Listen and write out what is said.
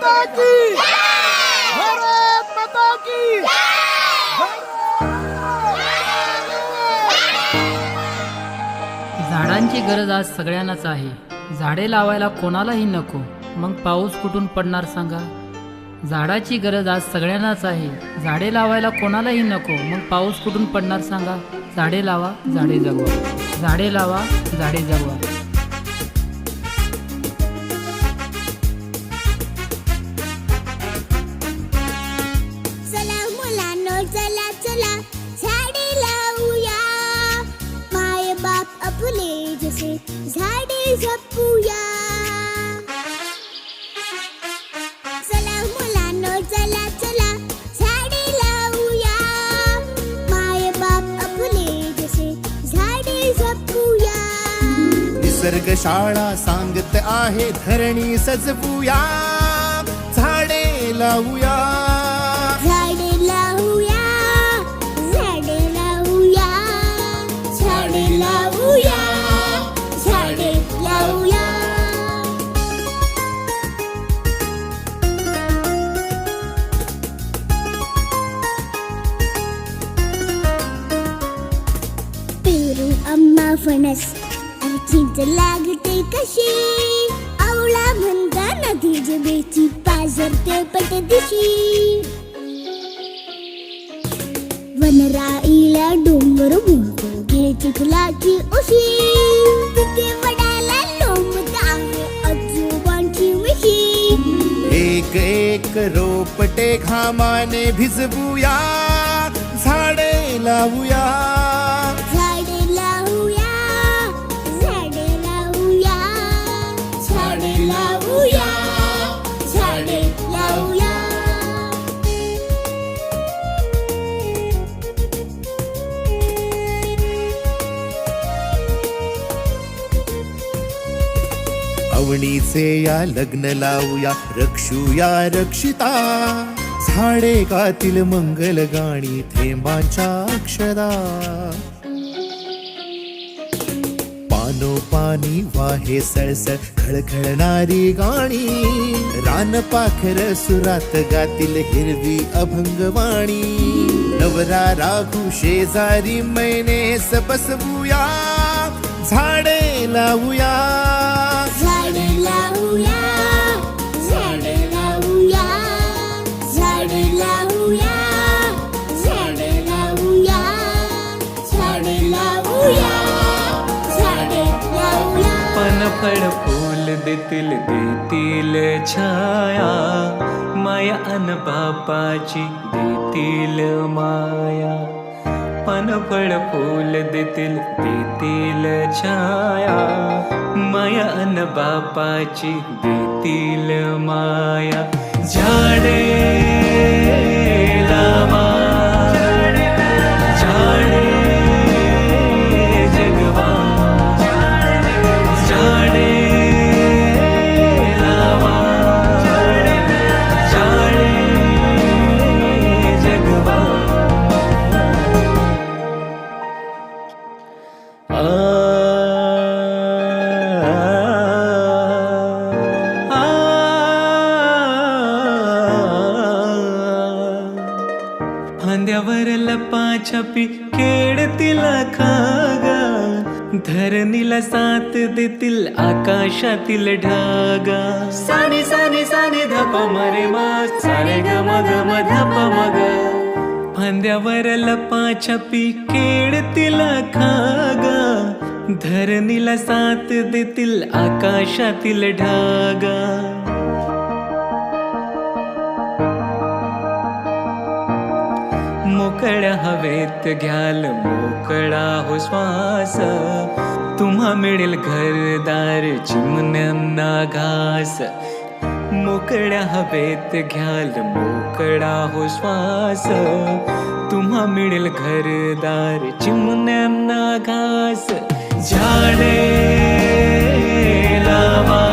माता की भारत माता की झाडांची गरज आज सगळ्यांनाच आहे. झाडे लावायला कोणालाही नको, मग पाऊस कुठून पडणार सांगा. झाडाची गरज आज सगळ्यांनाच आहे. झाडे लावायला कोणालाही नको, मग पाऊस कुठून पडणार सांगा. झाडे लावा, झाडे जगवा. झाडे लावा, झाडे जगवा. चला मुलांनो, चला चला झाडे लावूया. माय बाप आपले जसे झाडे जपूया. चला मुलांनो, चला चला झाडे लावूया. माय बाप आपले जसे झाडे जपूया. निसर्ग शाळा सांगत आहे धरणी सजवूया. झाडे लावूया. झाडे लावूया. झाडे लावूया. झाडे लावूया. झाडे लावूया. पेरू आंबा फणस आणि चिंच लागते कशी. आवळा म्हणता नदी जबेची पाझरते पटदिशी. वनराईला डोंगर म्हणतो घे चिखलाची उशी. तिथे वडाला लोंबता आजोबांची मिशी. एक एक रोपटे घामाने भिजवूया. झाडे लावूया. झाडे लावूया. झाडे लावूया. झाडे लावूया. झाडे लावूया. अवणीचे या लग्न लावूया. रक्षूया रक्षिता. झाडे गातील मंगल गाणी थेंबांच्या अक्षरा. पानोपानी वाहे सळसळ खळखळणारी गाणी. रानपाखर सुरात गातील हिरवी अभंगवाणी. नवरा राघू शेजारी मैनेस बसवूया. झाडे लावूया. झाडे लावूया. झाडे लावूया. झाडे लावूया. झाडे लावूया. झाडे लावूया. झाडे लावूया. पनफळ फूल देतील छाया. माया अन बापाची देतील माया. पनफळ फूल देतील छाया. माया अन बापाची देतील माया. झाडे लावा. झाडे जगवा. झाडे लावा. झाडे जगवा. फांद्यावर लपाछपी खेळतील खागा. धरणीला साथ देतील आकाशातील ढागा. साने साने साने धप मरे मा. सारे ग मग धप मग. फांद्यावर लपाछपी खेळतील खागा. धरणीला साथ देतील आकाशातील ढागा. मोकळ्या हवेत घ्याल मोकळा हो श्वास. तुम्हा मिळेल घरदार चिमण्यांना घास. मोकळ्या हवेत घ्याल मोकळा हो श्वास. तुम्हा मिळेल घरदार चिमण्यांना घास. झाडे लावा.